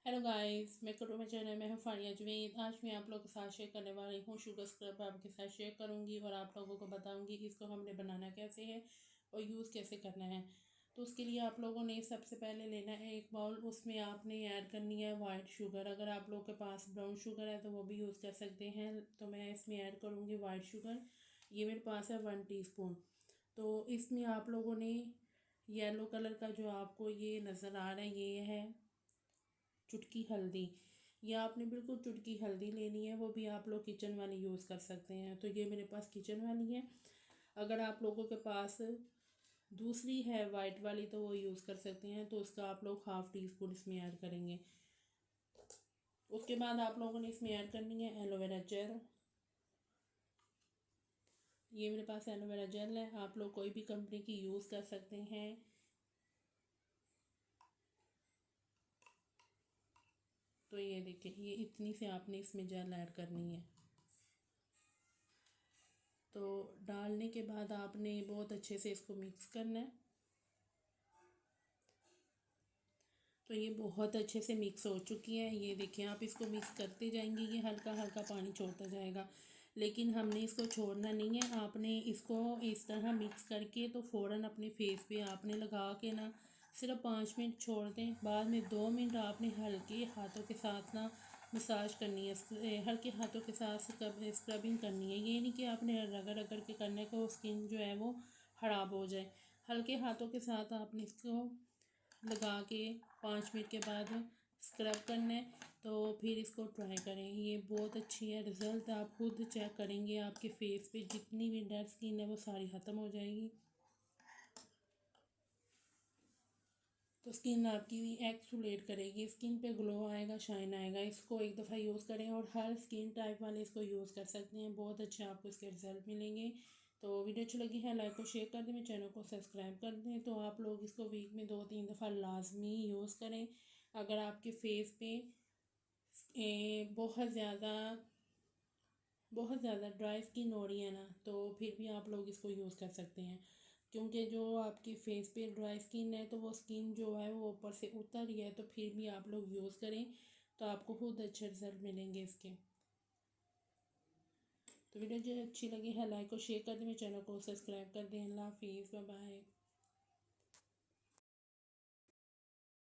Hello guys, मैं करूँ मेरे चैनल में हूँ फारिया जवेद। आज मैं आप लोगों के साथ शेयर करने वाली हूँ शुगर स्क्रब। आपके साथ शेयर करूँगी और आप लोगों को बताऊँगी इसको हमने बनाना कैसे है और यूज़ कैसे करना है। तो उसके लिए आप लोगों ने सबसे पहले लेना है एक बाउल। उसमें आपने ऐड करनी है वाइट शुगर। अगर आप लोगों के पास ब्राउन शुगर है तो वो भी यूज़ कर सकते हैं। तो मैं इसमें ऐड करूँगी वाइट शुगर। ये मेरे पास है 1 टीस्पून। तो इसमें आप लोगों ने येलो कलर का जो आपको ये नज़र आ रहा है ये है चुटकी हल्दी। ये आपने बिल्कुल चुटकी हल्दी लेनी है, वो भी आप लोग किचन वाली यूज़ कर सकते हैं। तो ये मेरे पास किचन वाली है। अगर आप लोगों के पास दूसरी है वाइट वाली तो वो यूज़ कर सकते हैं। तो उसका आप लोग 1/2 टीस्पून इसमें ऐड करेंगे। उसके बाद आप लोगों ने इसमें ऐड करनी है एलोवेरा जेल। ये मेरे पास एलोवेरा जेल है, आप लोग कोई भी कंपनी की यूज़ कर सकते हैं। तो ये देखिए, ये इतनी से आपने इसमें जेल ऐड करनी है। तो डालने के बाद आपने बहुत अच्छे से इसको मिक्स करना है। तो ये बहुत अच्छे से मिक्स हो चुकी है। ये देखिए, आप इसको मिक्स करते जाएंगे, ये हल्का हल्का पानी छोड़ता जाएगा। लेकिन हमने इसको छोड़ना नहीं है। आपने इसको इस तरह मिक्स करके तो फ़ौरन अपने फेस पे आपने लगा के ना सिर्फ 5 मिनट छोड़ दें। बाद में 2 मिनट आपने हल्के हाथों के साथ ना मसाज करनी है, हल्के हाथों के साथ स्क्रबिंग करनी है। ये नहीं कि आपने रगड़ रगड़ के करने को स्किन जो है वो ख़राब हो जाए। हल्के हाथों के साथ आपने इसको लगा के 5 मिनट के बाद स्क्रब करना है। तो फिर इसको ट्राई करें, ये बहुत अच्छी है। रिज़ल्ट आप खुद चेक करेंगे, आपके फेस पे जितनी भी डेड स्किन है वो सारी ख़त्म हो जाएगी। तो स्किन आपकी एक्सफोलिएट करेगी, स्किन पे ग्लो आएगा, शाइन आएगा। इसको एक दफ़ा यूज़ करें और हर स्किन टाइप वाले इसको यूज़ कर सकते हैं। बहुत अच्छे आपको इसके रिज़ल्ट मिलेंगे। तो वीडियो अच्छी लगी है लाइक और शेयर कर दें, मेरे चैनल को सब्सक्राइब कर दें। तो आप लोग इसको वीक में 2-3 दफ़ा लाजमी यूज़ करें। अगर आपके फेस पे बहुत ज़्यादा ड्राई स्किन हो रही है ना, तो फिर भी आप लोग इसको यूज़ कर सकते हैं। क्योंकि जो आपकी फेस पे ड्राई स्किन है तो वो स्किन जो है वो ऊपर से उतर रही है। तो फिर भी आप लोग यूज़ करें तो आपको खुद अच्छे रिजल्ट मिलेंगे इसके। तो वीडियो जो अच्छी लगी है लाइक और शेयर कर दें, मेरे चैनल को सब्सक्राइब कर दें। अल्लाह हाफिज़, बाय बाय।